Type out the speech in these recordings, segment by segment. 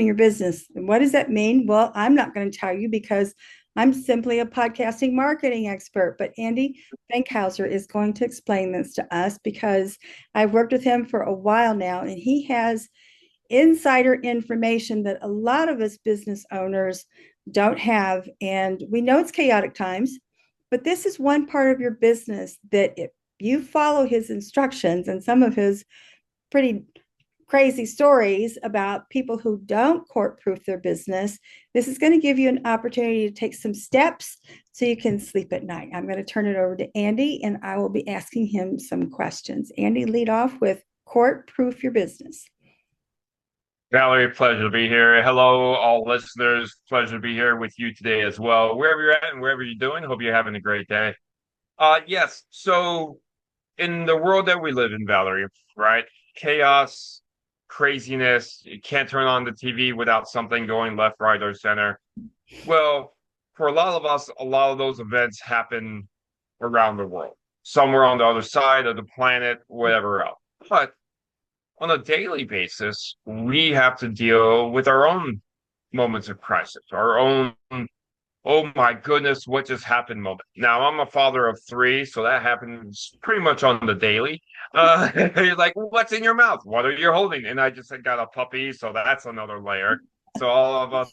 your business. And what does that mean? Well, I'm not going to tell you because I'm simply a podcasting marketing expert. But Andy Fankhauser is going to explain this to us because I've worked with him for a while now, and he has insider information that a lot of us business owners don't have. And we know it's chaotic times, but this is one part of your business that if you follow his instructions and some of his pretty crazy stories about people who don't court proof their business, this is going to give you an opportunity to take some steps so you can sleep at night. I'm going to turn it over to Andy and I will be asking him some questions. Andy, lead off with court proof your business. Valerie, pleasure to be here. Hello, all listeners. Pleasure to be here with you today as well. Wherever you're at and wherever you're doing, hope you're having a great day. Yes. So in the world that we live in, Valerie, right? Chaos, craziness. You can't turn on the TV without something going left, right, or center. Well, for a lot of us, a lot of those events happen around the world, somewhere on the other side of the planet, whatever else. But on a daily basis, we have to deal with our own moments of crisis, our own, oh my goodness, what just happened moment. Now, I'm a father of three, so that happens pretty much on the daily. You're like, what's in your mouth? What are you holding? And I just got a puppy, so that's another layer. So all of us,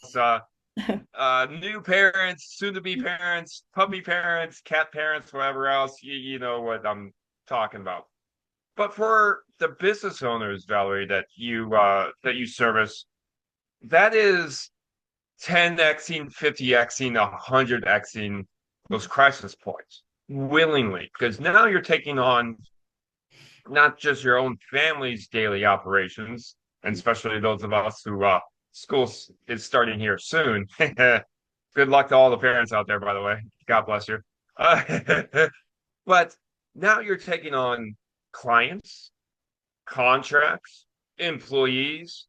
new parents, soon to be parents, puppy parents, cat parents, whatever else, you know what I'm talking about. But for the business owners, Valerie, that you service, that is 10xing, 50xing, 100xing those crisis points willingly, because now you're taking on not just your own family's daily operations, and especially those of us who school is starting here soon. Good luck to all the parents out there, by the way. God bless you. But now you're taking on clients, contracts, employees,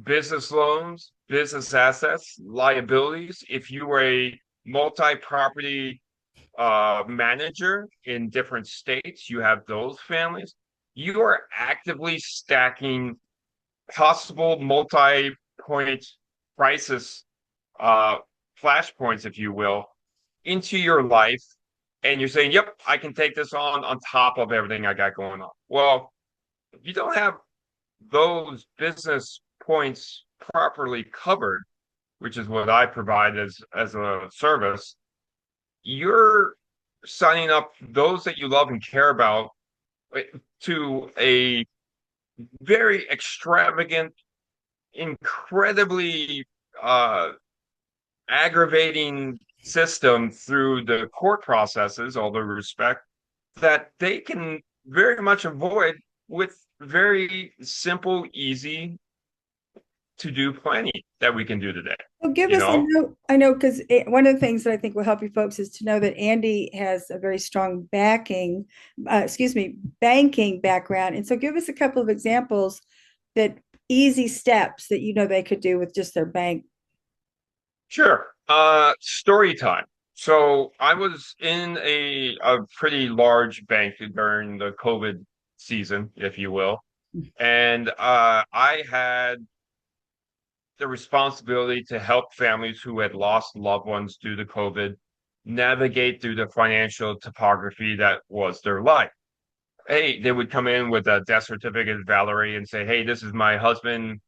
business loans, business assets, liabilities. If you were a multi-property manager in different states, you have those families. You are actively stacking possible multi-point crisis uh, flashpoints, if you will, into your life. And you're saying, yep, I can take this on top of everything I got going on. Well, if you don't have those business points properly covered, which is what I provide as a service, you're signing up those that you love and care about to a very extravagant, incredibly aggravating system through the court processes, all due respect, that they can very much avoid with very simple, easy to do planning that we can do today. Well, give You us, know, I know, because one of the things that I think will help you folks is to know that Andy has a very strong banking background. And so give us a couple of examples that easy steps that they could do with just their bank. sure. Story time. So I was in a pretty large bank during the COVID season, if you will. And I had the responsibility to help families who had lost loved ones due to COVID navigate through the financial topography that was their life. Hey, they would come in with a death certificate, Valerie, and say, hey, this is my husband,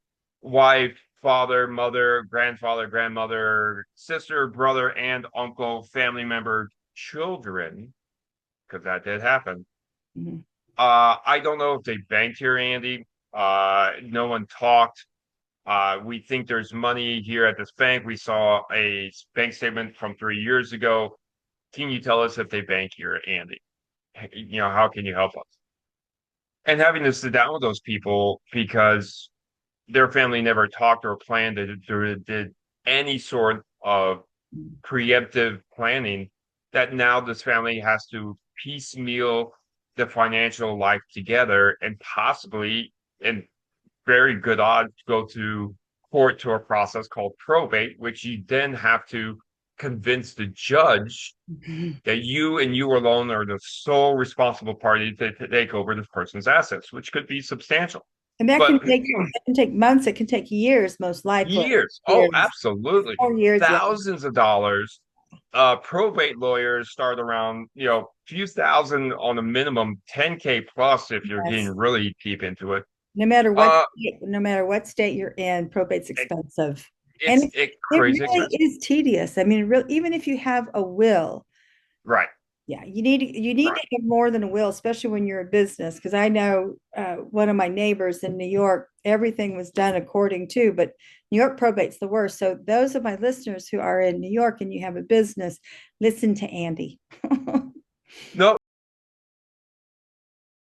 wife, father, mother, grandfather, grandmother, sister, brother, and uncle, family member, children, because that did happen. Mhm. I don't know if they banked here, Andy. No one talked. We think there's money here at this bank. We saw a bank statement from 3 years ago. Can you tell us if they bank here, Andy? You know, how can you help us? And having to sit down with those people because their family never talked or planned or did any sort of preemptive planning, that now this family has to piecemeal the financial life together and possibly, in very good odds, go to court to a process called probate, which you then have to convince the judge that you and you alone are the sole responsible party to take over this person's assets, which could be substantial. And But that can take months, it can take years, most likely. years. Oh, Years. absolutely. 4 years, yeah. Thousands of dollars. Probate lawyers start around, few thousand on a minimum, 10K plus if you're getting Yes. really deep into it. What Uh, no matter what state you're in, probate's it, expensive. And it's it crazy really expensive. is tedious. I mean, even if you have a will, Right, yeah, you need right. to have more than a will, especially when you're a business. Because I know one of my neighbors in New York, everything was done according to, but New York probate's the worst. So those of my listeners who are in New York and you have a business, listen to Andy. No,